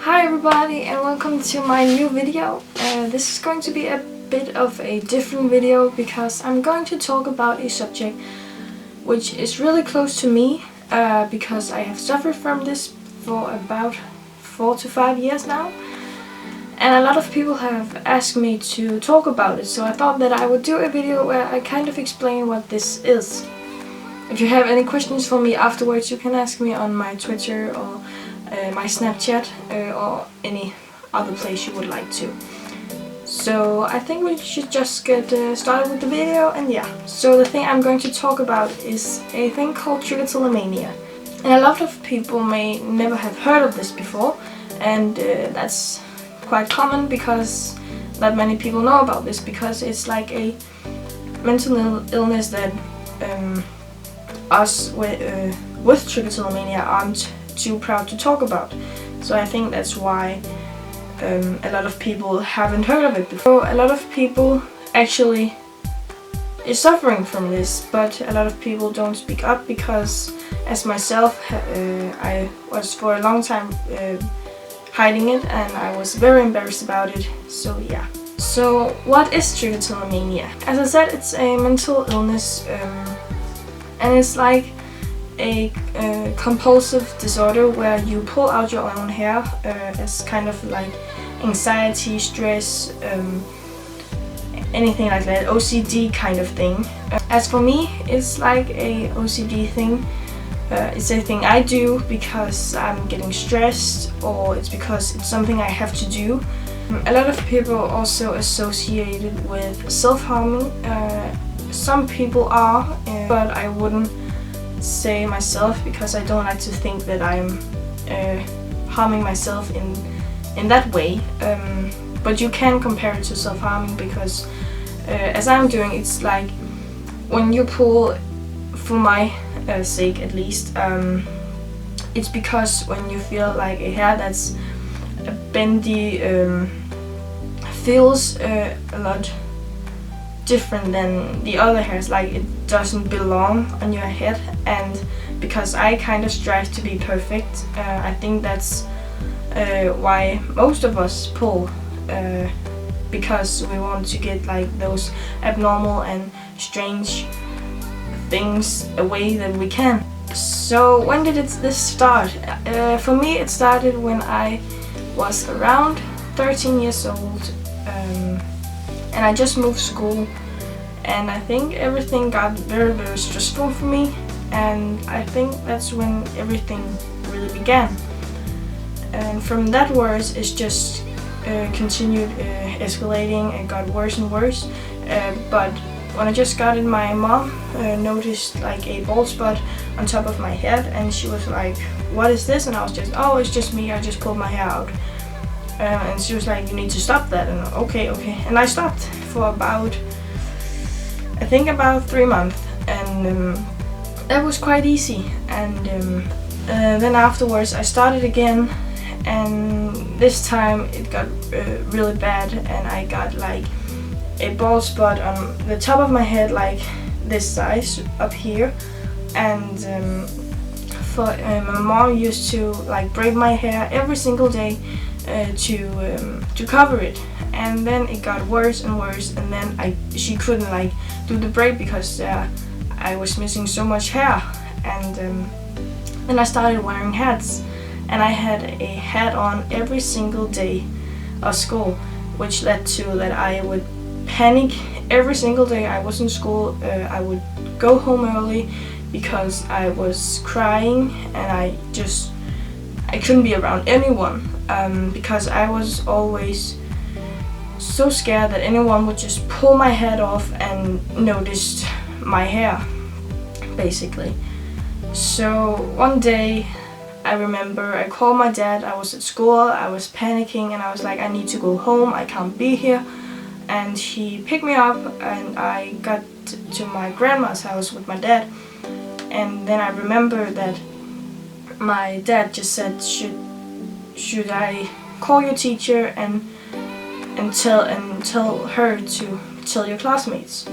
Hi everybody and welcome to my new video. This is going to be a bit of a different video because I'm going to talk about a subject which is really close to me because I have suffered from this for about 4 to 5 years now, and a lot of people have asked me to talk about it, so I thought that I would do a video where I kind of explain what this is. If you have any questions for me afterwards, you can ask me on my Twitter or my Snapchat or any other place you would like to. So I think we should just get started with the video, and yeah. So the thing I'm going to talk about is a thing called Trichotillomania. And a lot of people may never have heard of this before, and that's quite common because not many people know about this, because it's like a mental illness that us with Trichotillomania aren't too proud to talk about. So I think that's why a lot of people haven't heard of it before. A lot of people actually is suffering from this, but a lot of people don't speak up because, as myself, I was for a long time hiding it, and I was very embarrassed about it. So yeah. So what is Trichotillomania? As I said, it's a mental illness, and it's like a compulsive disorder where you pull out your own hair. It's kind of like anxiety, stress, anything like that, OCD kind of thing. As for me, it's like a OCD thing. It's a thing I do because I'm getting stressed, or it's because it's something I have to do. A lot of people also associate it with self-harming. Some people are, but I wouldn't say myself, because I don't like to think that I'm harming myself in that way. But you can compare it to self-harming, because as I'm doing, it's like when you pull, for my sake at least, it's because when you feel like a hair that's bendy feels a lot different than the other hairs, like it doesn't belong on your head. And because I kind of strive to be perfect, I think that's why most of us pull, because we want to get like those abnormal and strange things away that we can. So when did this start? For me, it started when I was around 13 years old, and I just moved school, and I think everything got very, very stressful for me, and I think that's when everything really began. And from that words, it's just continued escalating and got worse and worse. But when I just got it, my mom noticed like a bald spot on top of my head, and she was like, "What is this?" And I was just, "Oh, it's just me, I just pulled my hair out." And she was like, "You need to stop that." And okay. And I stopped for about, I think about 3 months, and that was quite easy. And then afterwards I started again, and this time it got really bad, and I got like a bald spot on the top of my head, like this size up here. And my mom used to like braid my hair every single day to cover it, and then it got worse and worse, and then she couldn't like do the braid because I was missing so much hair. And then I started wearing hats, and I had a hat on every single day of school, which led to that I would panic every single day I was in school. I would go home early because I was crying, and I couldn't be around anyone, because I was always so scared that anyone would just pull my head off and noticed my hair, basically. So one day I remember I called my dad. I was at school, I was panicking, and I was like, "I need to go home, I can't be here." And he picked me up, and I got to my grandma's house with my dad. And then I remember that my dad just said, should I call your teacher and tell her to tell your classmates?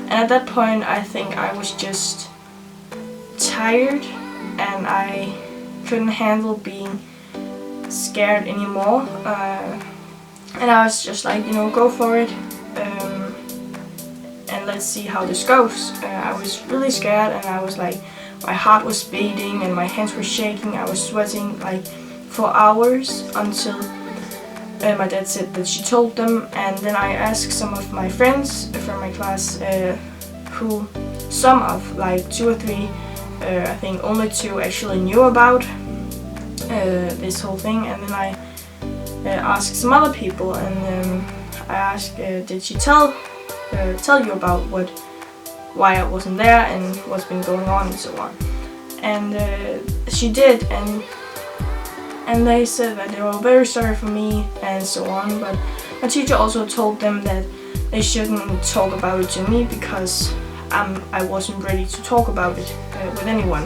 And at that point I think I was just tired, and I couldn't handle being scared anymore, and I was just like, you know, go for it, and let's see how this goes. I was really scared, and I was like, my heart was beating and my hands were shaking. I was sweating like for hours until my dad said that she told them, and then I asked some of my friends from my class, who some of like 2 or 3, I think only 2 actually knew about this whole thing, and then I asked some other people, and I asked, did she tell you about why I wasn't there and what's been going on and so on, and she did, and they said that they were very sorry for me and so on, but my teacher also told them that they shouldn't talk about it to me because I wasn't ready to talk about it with anyone.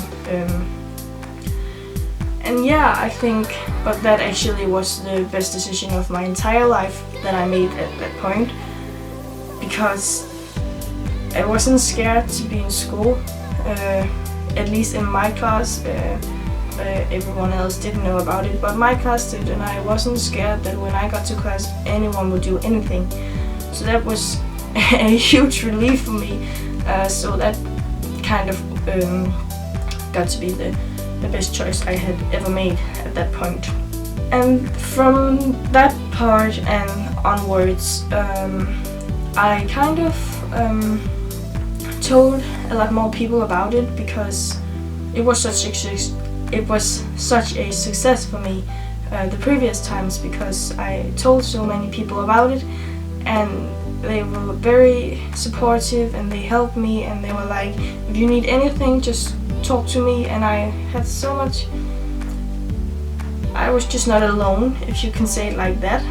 And yeah, I think, but that actually was the best decision of my entire life that I made at that point, because I wasn't scared to be in school, at least in my class. Everyone else didn't know about it, but my class did, and I wasn't scared that when I got to class anyone would do anything. So that was a huge relief for me. So that kind of got to be the best choice I had ever made at that point. And from that part and onwards, I kind of told a lot more people about it, because it was such a success for me the previous times, because I told so many people about it, and they were very supportive and they helped me, and they were like, if you need anything, just talk to me. And I had so much, I was just not alone, if you can say it like that.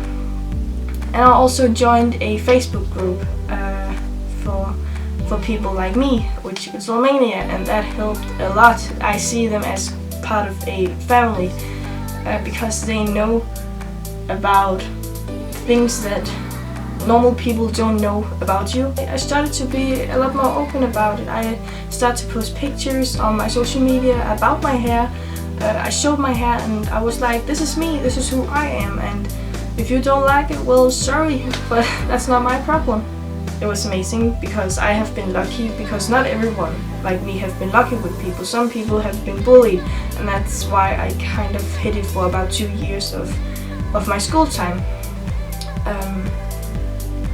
And I also joined a Facebook group for people like me with Trichotillomania, and that helped a lot. I see them as part of a family, because they know about things that normal people don't know about you. I started to be a lot more open about it. I started to post pictures on my social media about my hair. I showed my hair and I was like, this is me, this is who I am, and if you don't like it, well, sorry, but that's not my problem. It was amazing, because I have been lucky, because not everyone like me have been lucky with people. Some people have been bullied, and that's why I kind of hid it for about 2 years of my school time.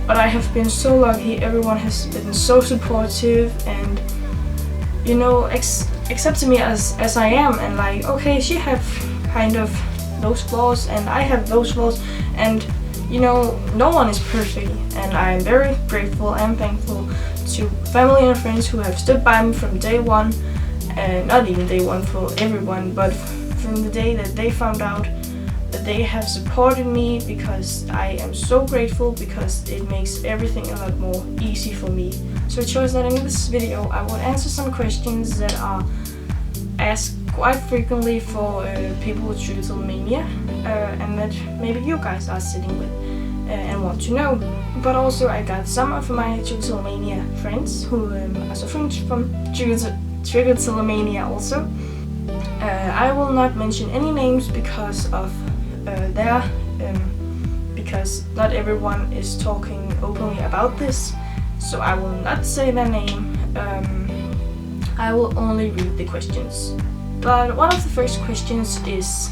But I have been so lucky. Everyone has been so supportive, and you know, accepted me as I am, and like, okay, she have kind of those flaws and I have those flaws, and you know, no one is perfect, and I'm very grateful and thankful to family and friends who have stood by me from day one, and not even day one for everyone, but from the day that they found out, that they have supported me, because I am so grateful, because it makes everything a lot more easy for me. So I chose that in this video I will answer some questions that are asked quite frequently for people with Trichotillomania, and that maybe you guys are sitting with and want to know. But also I got some of my Trichotillomania friends who are suffering from Trichotillomania also. I will not mention any names because of because not everyone is talking openly about this, so I will not say their name. I will only read the questions. But one of the first questions is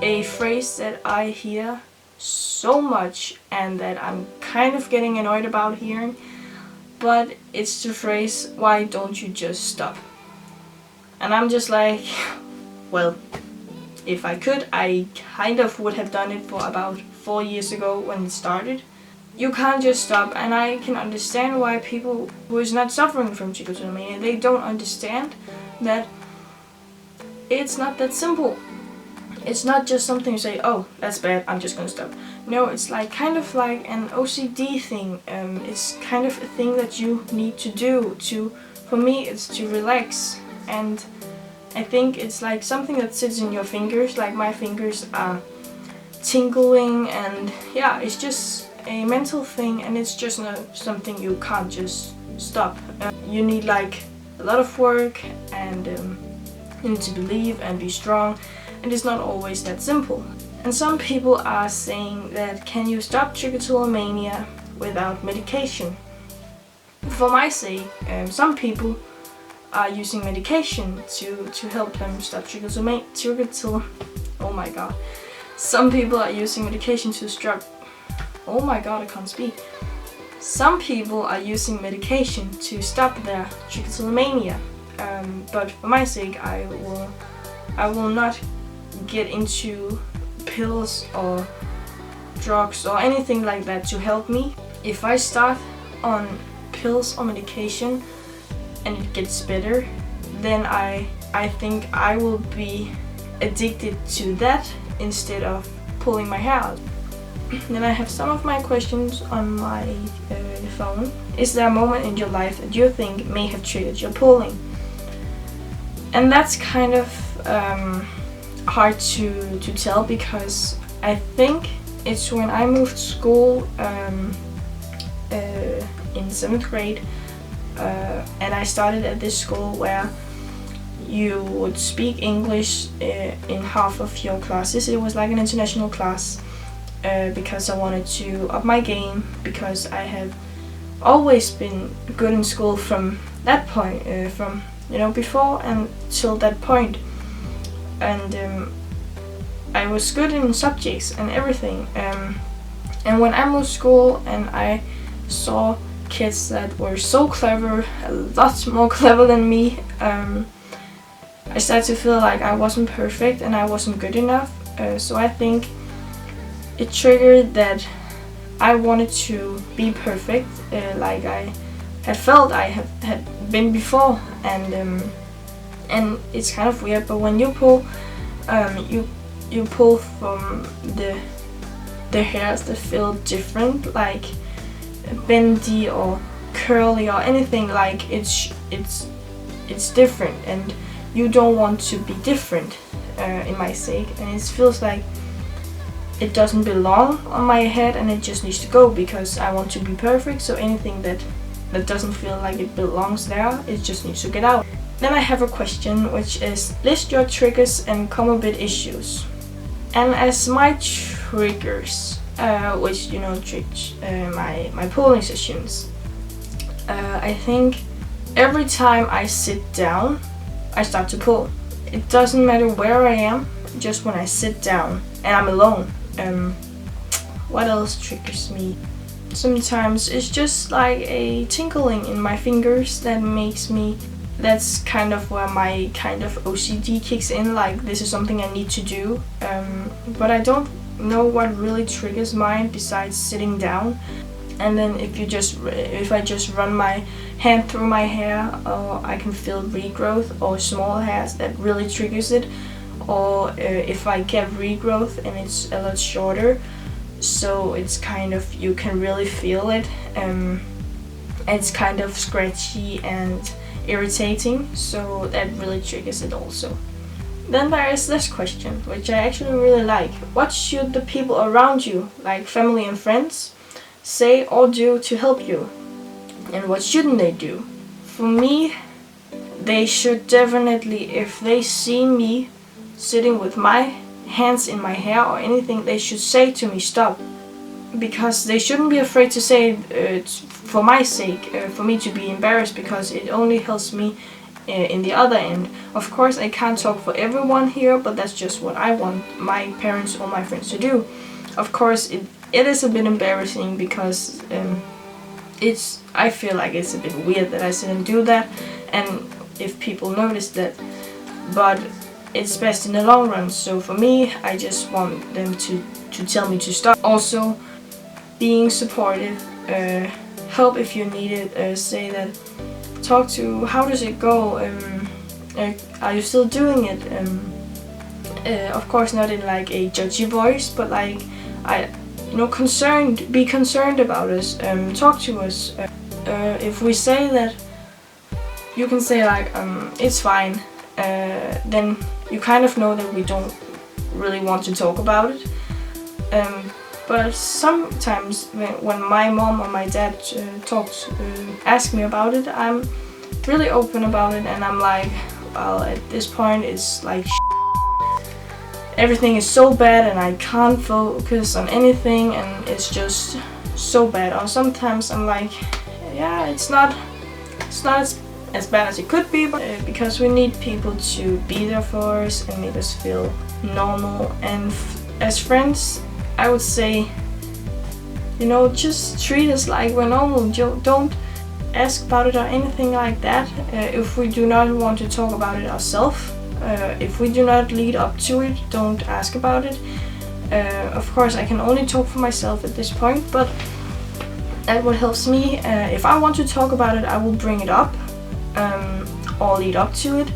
a phrase that I hear so much and that I'm kind of getting annoyed about hearing, but it's the phrase, why don't you just stop? And I'm just like, well, if I could, I kind of would have done it for about 4 years ago when it started. You can't just stop, and I can understand why people who is not suffering from Trichotillomania, they don't understand that it's not that simple. It's not just something you say, oh, that's bad, I'm just gonna stop. No, it's like kind of like an OCD thing. It's kind of a thing that you need to do for me, it's to relax. And I think it's like something that sits in your fingers, like my fingers are tingling, and yeah, it's just a mental thing, and it's just not something you can't just stop. You need like a lot of work, and you need to believe and be strong, and it's not always that simple. And some people are saying that, can you stop trichotillomania without medication? For my sake, some people are using medication to help them stop trichotillomania. Oh my god. Some people are using medication to stop. Oh my god, I can't speak. Some people are using medication to stop their trichotillomania. But for my sake, I will not get into pills or drugs or anything like that to help me. If I start on pills or medication and it gets better, then I think I will be addicted to that instead of pulling my hair out. Then I have some of my questions on my phone. Is there a moment in your life that you think may have triggered your pulling? And that's kind of hard to tell, because I think it's when I moved school in 7th grade, and I started at this school where you would speak English in half of your classes. It was like an international class, because I wanted to up my game, because I have always been good in school from that point, from before and till that point. And I was good in subjects and everything. And when I moved school and I saw kids that were so clever, a lot more clever than me, I started to feel like I wasn't perfect and I wasn't good enough. So I think it triggered that I wanted to be perfect, like I had felt I had been before. And it's kind of weird, but when you pull, you pull from the hairs that feel different, like bendy or curly or anything, like it's different, and you don't want to be different, in my sake, and it feels like it doesn't belong on my head and it just needs to go, because I want to be perfect. So anything that doesn't feel like it belongs there, it just needs to get out. Then I have a question, which is, list your triggers and comorbid issues. And as my triggers, which trigger my pulling sessions, I think every time I sit down, I start to pull. It doesn't matter where I am, just when I sit down and I'm alone. What else triggers me? Sometimes it's just like a tingling in my fingers that makes me. That's kind of where my kind of OCD kicks in, like this is something I need to do. But I don't know what really triggers mine besides sitting down. And then if I just run my hand through my hair, or I can feel regrowth or small hairs, that really triggers it. Or if I get regrowth and it's a lot shorter, so it's kind of, you can really feel it. It's kind of scratchy and irritating, so that really triggers it also. Then there is this question, which I actually really like. What should the people around you, like family and friends, say or do to help you? And what shouldn't they do? For me, they should definitely, if they see me sitting with my hands in my hair or anything, they should say to me, stop. Because they shouldn't be afraid to say it for my sake, for me to be embarrassed, because it only helps me in the other end. Of course, I can't talk for everyone here, but that's just what I want my parents or my friends to do. Of course, it is a bit embarrassing, because I feel like it's a bit weird that I sit and do that, and if people notice that, but it's best in the long run. So for me, I just want them to tell me to stop. Also, being supportive, help if you need it, say that, talk to, how does it go, are you still doing it, of course not in like a judgy voice, but like, be concerned about us, talk to us. If we say that, you can say like, it's fine, then you kind of know that we don't really want to talk about it. But sometimes when my mom or my dad ask me about it, I'm really open about it, and I'm like, well, at this point it's like everything is so bad and I can't focus on anything and it's just so bad. Or sometimes I'm like, yeah, it's not as bad as it could be, but because we need people to be there for us and make us feel normal. And as friends, I would say, you know, just treat us like we're normal. Don't ask about it or anything like that. If we do not want to talk about it ourselves, if we do not lead up to it, don't ask about it. Of course, I can only talk for myself at this point, but that's what helps me. If I want to talk about it, I will bring it up or lead up to it.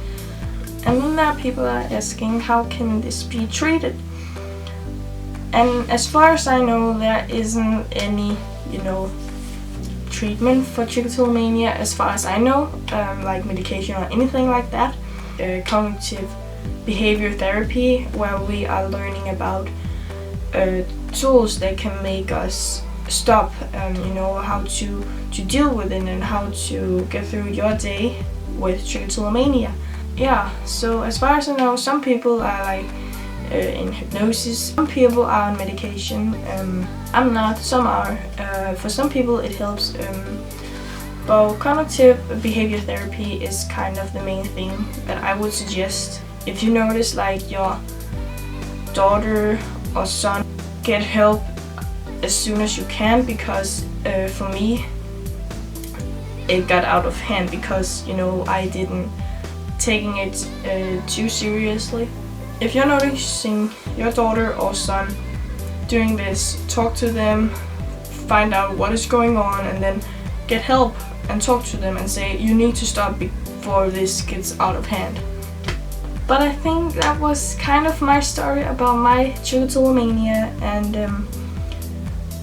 And then there are people are asking, how can this be treated? And as far as I know, there isn't any, you know, treatment for trichotillomania, as far as I know, like medication or anything like that. Cognitive behavior therapy, where we are learning about tools that can make us stop, you know, how to deal with it and how to get through your day with trichotillomania. Yeah, so as far as I know, some people are like in hypnosis, some people are on medication. I'm not, some are. For some people it helps. But cognitive behavior therapy is kind of the main thing that I would suggest. If you notice like your daughter or son, get help as soon as you can, because for me it got out of hand because, you know, I didn't taking it too seriously. If you're noticing your daughter or son doing this, talk to them, find out what is going on, and then get help and talk to them and say you need to stop before this gets out of hand. But I think that was kind of my story about my trichotillomania, and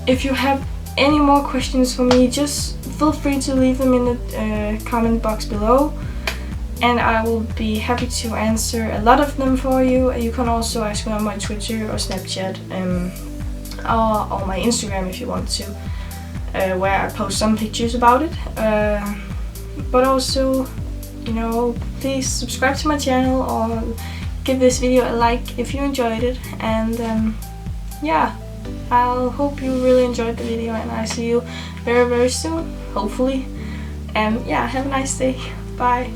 if you have any more questions for me, just feel free to leave them in the comment box below, and I will be happy to answer a lot of them for you. You can also ask me on my Twitter or Snapchat or my Instagram if you want to, where I post some pictures about it. But also, you know, please subscribe to my channel or give this video a like if you enjoyed it. And yeah, I'll hope you really enjoyed the video, and I'll see you very, very soon, hopefully. And yeah, have a nice day. Bye.